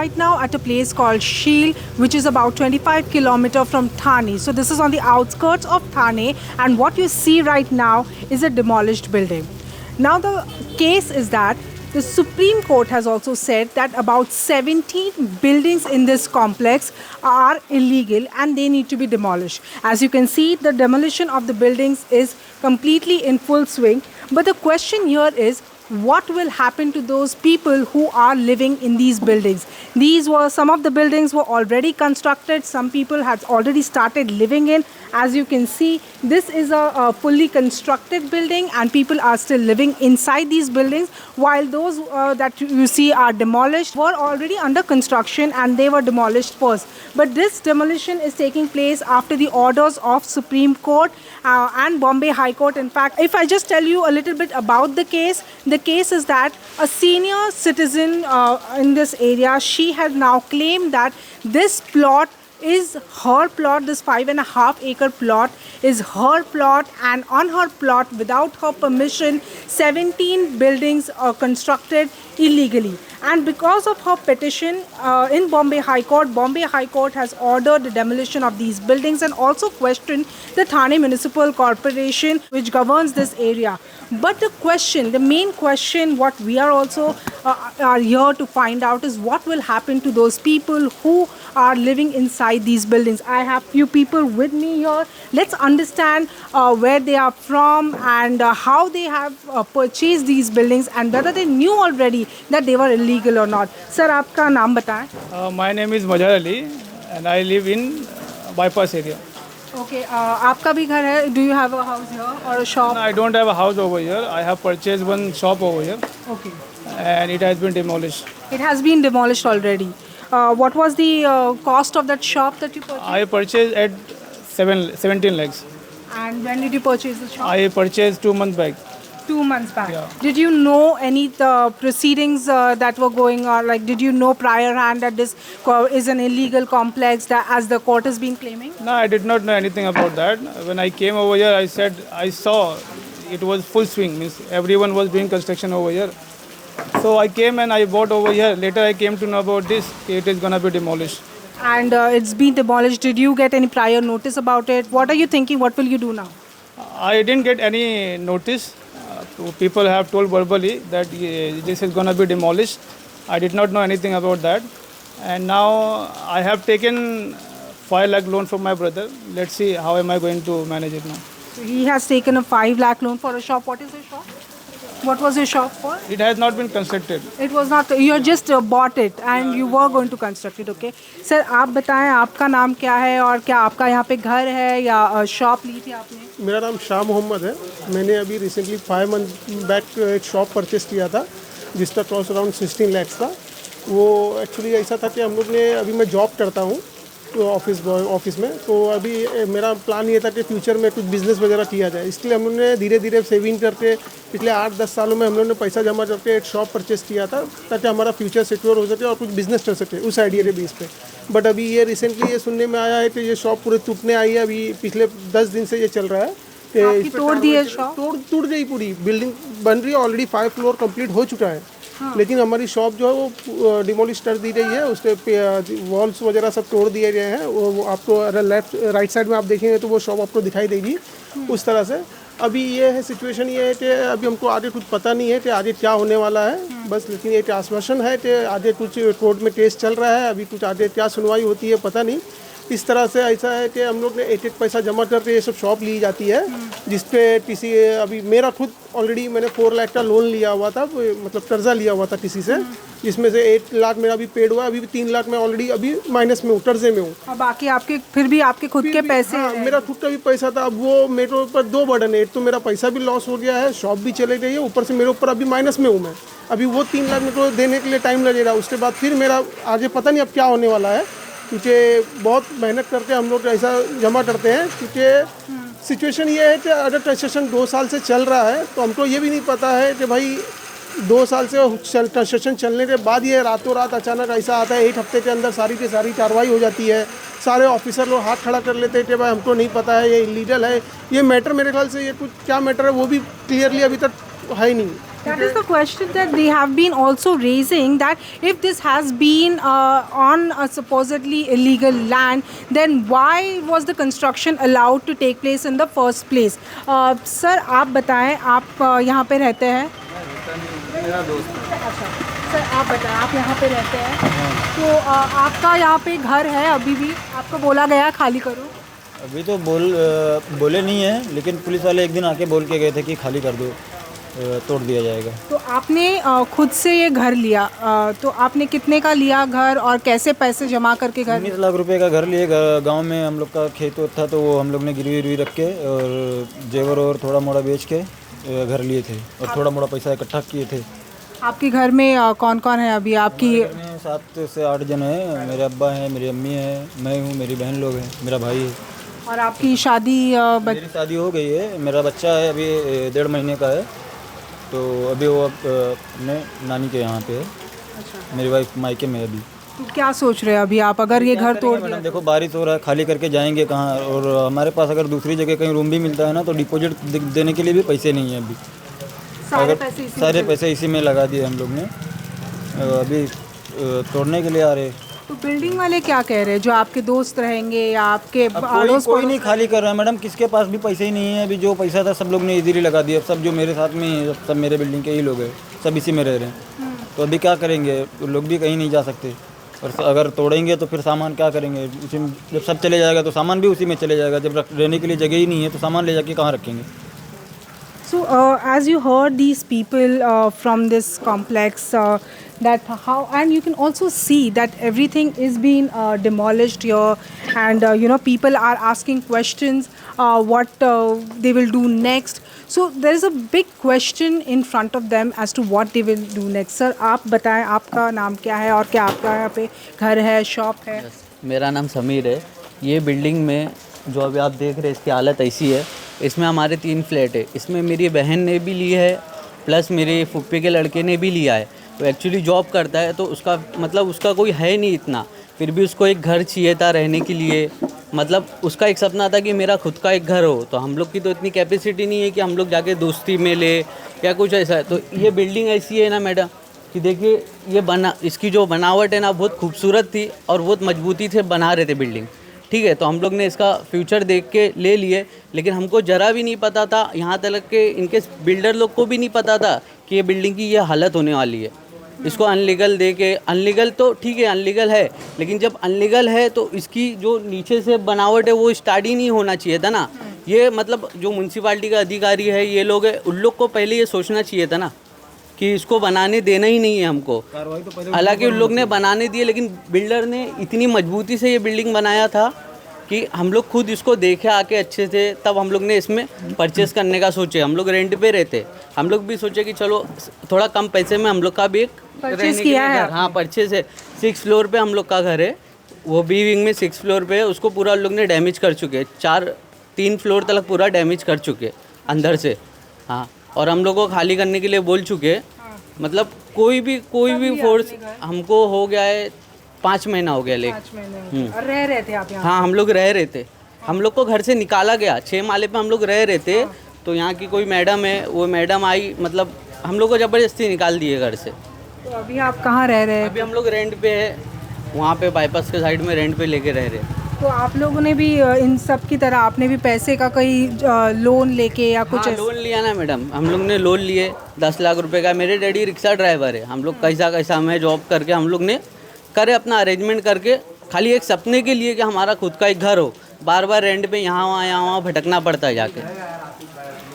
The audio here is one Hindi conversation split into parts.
right now at a place called Sheel, which is about 25 kilometers from Thane. So this is on the outskirts of Thane, and what you see right now is a demolished building. Now the case is that the Supreme Court has also said that about 17 buildings in this complex are illegal and they need to be demolished. As you can see, the demolition of the buildings is completely in full swing. But the question here is, what will happen to those people who are living in these buildings? Some of the buildings were already constructed. Some people had already started living in. As you can see, this is a fully constructed building and people are still living inside these buildings, while those that you see are demolished were already under construction and they were demolished first. But this demolition is taking place after the orders of Supreme Court and Bombay High Court. In fact, if I just tell you a little bit about the case is that a senior citizen in this area, she has now claimed that this plot is her plot. This 5.5 acre plot is her plot, and on her plot, without her permission, 17 buildings are constructed illegally. And because of her petition in Bombay High Court has ordered the demolition of these buildings and also questioned the Thane Municipal Corporation, which governs this area. But the main question, what we are also are here to find out is what will happen to those people who are living inside these buildings. I have few people with me here. Let's understand where they are from and how they have purchased these buildings and whether they knew already that they were illegal or not. Sir, आपका नाम बताएं. My name is Mazhar Ali and I live in bypass area. Okay, आपका भी घर है? Do you have a house here or a shop? No, I don't have a house over here. I have purchased one shop over here. Okay. And it has been demolished. It has been demolished already. What was the cost of that shop that you purchased? I purchased at 17 lakhs. And when did you purchase the shop? I purchased 2 months back. 2 months back. Yeah. Did you know any proceedings that were going on? Like, did you know prior hand that this is an illegal complex that, as the court has been claiming? No, I did not know anything about that. When I came over here, I saw it was full swing. Means everyone was doing construction over here. So I came and I bought over here. Later I came to know about this. It is gonna be demolished. And it's been demolished. Did you get any prior notice about it? What are you thinking? What will you do now? I didn't get any notice. People have told verbally that this is gonna be demolished. I did not know anything about that. And now I have taken 5 lakh loan from my brother. Let's see how am I going to manage it now. So he has taken a 5 lakh loan for a shop. What is the shop? What was your shop for? It has not been constructed. It was not. You just bought it and you were going to construct it. Okay. Sir, आप बताएं आपका नाम क्या है और क्या आपका यहाँ पे घर है या शॉप ली थी आपने? मेरा नाम शाह मोहम्मद है. मैंने अभी रिसेंटली 5 मंथ बैक एक शॉप परचेस किया था जिसका कॉस्ट अराउंड 16 lakhs था. वो एक्चुअली ऐसा था कि हम लोग ने अभी मैं जॉब करता हूँ तो ऑफिस में, तो अभी मेरा प्लान ये था कि फ्यूचर में कुछ बिज़नेस वगैरह किया जाए. इसलिए हम लोग ने धीरे धीरे सेविंग करके पिछले 8-10 सालों में हम लोग ने पैसा जमा करके एक शॉप परचेस किया था ताकि हमारा फ्यूचर सिक्योर हो सके और कुछ बिज़नेस कर सके उस आइडिया के बेस पे. बट अभी ये रिसेंटली ये सुनने में आया है कि ये शॉप पूरे टूटने आई है. अभी पिछले 10 दिन से ये चल रहा है. तोड़ दी है शॉप? टूट गई पूरी. बिल्डिंग बन रही है ऑलरेडी, 5 फ्लोर कंप्लीट हो चुका है. हाँ. लेकिन हमारी शॉप जो है वो डिमोलिश कर दी गई है. उसके वॉल्स वगैरह सब तोड़ दिए गए हैं. वो आपको अगर राइट साइड में आप देखेंगे तो वो शॉप आपको दिखाई देगी उस तरह से. अभी ये है सिचुएशन, ये है कि अभी हमको आगे कुछ पता नहीं है कि आगे क्या होने वाला है बस. लेकिन एक आश्वासन है कि आगे कुछ कोर्ट में केस चल रहा है. अभी कुछ आगे क्या सुनवाई होती है पता नहीं. इस तरह से ऐसा है कि हम लोग ने एक पैसा जमा करके ये सब शॉप ली जाती है जिसपे किसी अभी मेरा खुद ऑलरेडी मैंने 4 लाख का लोन लिया हुआ था, मतलब कर्जा लिया हुआ था किसी से, जिसमें से 8 लाख मेरा अभी पेड हुआ. अभी भी 3 लाख मैं ऑलरेडी अभी माइनस में हूँ, कर्जे में हूँ. और बाकी आपके फिर भी आपके खुद के पैसे? हाँ, मेरा खुद का भी पैसा था. अब वो मेरे ऊपर 2 बर्डन है. एक तो मेरा पैसा भी लॉस हो गया है, शॉप भी चले गई है, ऊपर से मेरे ऊपर अभी माइनस में हूँ मैं. अभी वो 3 लाख मेरे को देने के लिए टाइम लगेगा. उसके बाद फिर मेरा आगे पता नहीं अब क्या होने वाला है, क्योंकि बहुत मेहनत करके हम लोग ऐसा जमा करते हैं. क्योंकि सिचुएशन ये है कि अगर कंस्ट्रक्शन 2 साल से चल रहा है तो हमको ये भी नहीं पता है कि भाई 2 साल से कंस्ट्रक्शन चलने के बाद ये रातों रात अचानक ऐसा आता है. 1 हफ्ते के अंदर सारी की सारी कार्रवाई हो जाती है. सारे ऑफिसर लोग हाथ खड़ा कर लेते हैं कि भाई हमको नहीं पता है, ये इलीगल है. ये मैटर मेरे ख्याल से ये कुछ क्या मैटर है वो भी क्लियरली अभी तक है ही नहीं. That is the question that they have been also raising, that if this has been on a supposedly illegal land, then why was the construction allowed to take place in the first place? Sir, आप बताएं, आप यहाँ पे रहते हैं? मेरा दोस्त है। अच्छा सर, आप बताएं, आप यहाँ पे रहते हैं, तो आपका यहाँ पे घर है अभी भी? आपको बोला गया खाली करो? अभी तो बोले नहीं है, लेकिन पुलिस वाले एक दिन आके बोल के गए थे कि खाली कर दो, तोड़ दिया जाएगा। तो आपने खुद से ये घर लिया, तो आपने कितने का लिया घर और कैसे पैसे जमा करके घर? 19 लाख रुपए का घर लिए। गांव में हम लोग का खेत था, तो वो हम लोग ने गिरवी रख के और जेवर और थोड़ा मोड़ा बेच के घर लिए थे और थोड़ा मोड़ा पैसा इकट्ठा किए थे। आपके घर में कौन कौन है अभी? आपकी 7 से 8 जन हैं। मेरे अब्बा हैं, मेरी अम्मी है, मैं हूँ, मेरी बहन लोग हैं, मेरा भाई है। और आपकी शादी मेरी शादी हो गई है, मेरा बच्चा है अभी 1.5 महीने का है, तो अभी वो अपने नानी के यहाँ पे है। अच्छा। मेरी वाइफ मायके में है अभी। तो क्या सोच रहे हैं अभी आप, अगर ये घर तोड़ दिया? मैडम देखो, बारिश हो रहा है, खाली करके जाएंगे कहाँ? और हमारे पास अगर दूसरी जगह कहीं रूम भी मिलता है ना, तो डिपॉजिट देने के लिए भी पैसे नहीं है अभी। सारे पैसे इसी में लगा दिए हम लोग ने, अभी तोड़ने के लिए आ रहे। तो बिल्डिंग वाले क्या कह रहे हैं, जो आपके दोस्त रहेंगे या आपके कोई नहीं खाली कर रहा है मैडम, किसके पास भी पैसे ही नहीं है अभी। जो पैसा था सब लोग ने इजीली लगा दिया। सब जो मेरे साथ में है, सब मेरे बिल्डिंग के ही लोग हैं, सब इसी में रह रहे हैं। तो अभी क्या करेंगे? तो लोग भी कहीं नहीं जा सकते, और अगर तोड़ेंगे तो फिर सामान क्या करेंगे? उसी में जब सब चले जाएगा तो सामान भी उसी में चले जाएगा। जब रहने के लिए जगह ही नहीं है तो सामान ले जाके कहाँ रखेंगे? So, as you heard these people from this complex, that how, and you can also see that everything is being demolished here, and people are asking questions, what they will do next. So there is a big question in front of them as to what they will do next. Sir, आप बताएं, आपका नाम क्या है और क्या आपका यहाँ पे घर है, शॉप है? मेरा नाम समीर है। ये बिल्डिंग में जो अभी आप देख रहे हैं, इसकी हालत ऐसी है। इसमें हमारे 3 फ्लैट है। इसमें मेरी बहन ने भी ली है, प्लस मेरे फुप्पी के लड़के ने भी लिया है। वो एक्चुअली जॉब करता है, तो उसका मतलब उसका कोई है नहीं इतना, फिर भी उसको एक घर चाहिए था रहने के लिए। मतलब उसका एक सपना था कि मेरा खुद का एक घर हो। तो हम लोग की तो इतनी कैपेसिटी नहीं है कि हम लोग जाके दोस्ती में ले या कुछ ऐसा है। तो ये बिल्डिंग ऐसी है ना मैडम कि देखिए, ये इसकी जो बनावट है ना, बहुत खूबसूरत थी और बहुत मजबूती से बना रहे थे बिल्डिंग। ठीक है, तो हम लोग ने इसका फ्यूचर देख के ले लिए, लेकिन हमको ज़रा भी नहीं पता था, यहाँ तक के इनके बिल्डर लोग को भी नहीं पता था कि ये बिल्डिंग की ये हालत होने वाली है। इसको अनलीगल दे के, अनलीगल तो ठीक है, अनलीगल है, लेकिन जब अनलीगल है तो इसकी जो नीचे से बनावट है वो स्टार्ट ही नहीं होना चाहिए था ना। ये मतलब जो म्यूनसिपाल्टी का अधिकारी है, ये लोग है, उन लोग को पहले ये सोचना चाहिए था ना कि इसको बनाने देना ही नहीं है हमको। हालांकि उन लोग ने बनाने दिए, लेकिन बिल्डर ने इतनी मजबूती से ये बिल्डिंग बनाया था कि हम लोग खुद इसको देखे आके अच्छे से, तब हम लोग ने इसमें परचेस करने का सोचे। हम लोग रेंट पे रहते, हम लोग भी सोचे कि चलो थोड़ा कम पैसे में हम लोग का भी एक परचेस किया है। हाँ, परचेस है। 6 फ्लोर पे हम लोग का घर है, वो बी विंग में 6 फ्लोर पे है। उसको पूरा लोग ने डैमेज कर चुके हैं, 3 फ्लोर तक पूरा डैमेज कर चुके अंदर से। हाँ, और हम लोग को खाली करने के लिए बोल चुके। मतलब कोई भी फोर्स, हमको हो गया है 5 महीना हो गया लेकिन। और रह रहे थे आप यहाँ? हाँ, हम लोग रह रहे थे। हम लोग को घर से निकाला गया, 6 माले पे हम लोग रह रहे थे। तो यहाँ की कोई मैडम है, वो मैडम आई, मतलब हम लोग को ज़बरदस्ती निकाल दिए घर से। तो अभी आप कहाँ रह रहे हैं? अभी हम लोग रेंट पे है, वहाँ पे बाईपास के साइड में रेंट पे लेके रह रहे हैं। तो आप लोगों ने भी इन सब की तरह आपने भी पैसे का कोई लोन लेके या कुछ? हाँ, लोन लिया ना मैडम, हम लोग ने लोन लिए 10 लाख रुपए का। मेरे डैडी रिक्शा ड्राइवर है। हम लोग कैसा मैं जॉब करके हम लोग ने करे अपना अरेंजमेंट करके, खाली एक सपने के लिए कि हमारा खुद का एक घर हो। बार बार रेंट पे यहाँ वहाँ भटकना पड़ता है जाके।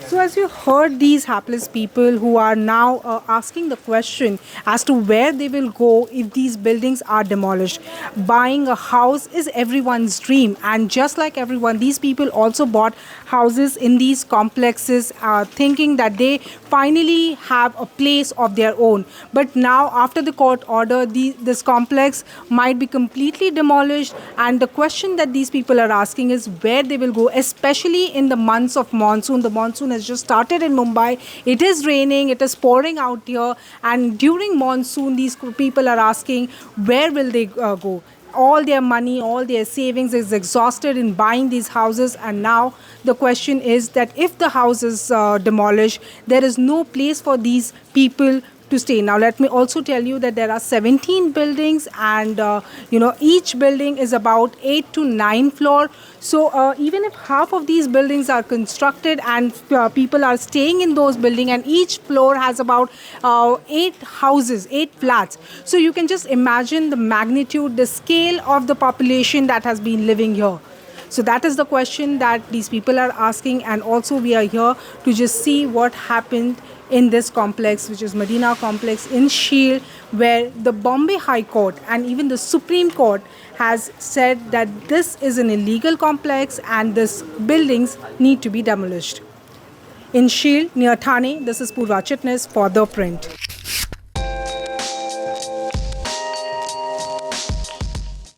So as you heard these hapless people who are now asking the question as to where they will go if these buildings are demolished. Buying a house is everyone's dream, and just like everyone, these people also bought houses in these complexes thinking that they finally have a place of their own. But now after the court order, this complex might be completely demolished, and the question that these people are asking is where they will go, especially in the months of monsoon. The monsoon has just started in Mumbai. It is raining, it is pouring out here, and during monsoon these people are asking where will they go. all their money, all their savings is exhausted in buying these houses, and now the question is that if the house is demolished, there is no place for these people to stay. Now let me also tell you that there are 17 buildings, and each building is about 8 to 9 floor. So even if half of these buildings are constructed and people are staying in those buildings, and each floor has about 8 houses, 8 flats, so you can just imagine the magnitude, the scale of the population that has been living here. So that is the question that these people are asking, and also we are here to just see what happened in this complex, which is Medina Complex in Shield, where the Bombay High Court and even the Supreme Court has said that this is an illegal complex and these buildings need to be demolished. In Shield, near Thane, this is Purva Chitnis for The Print.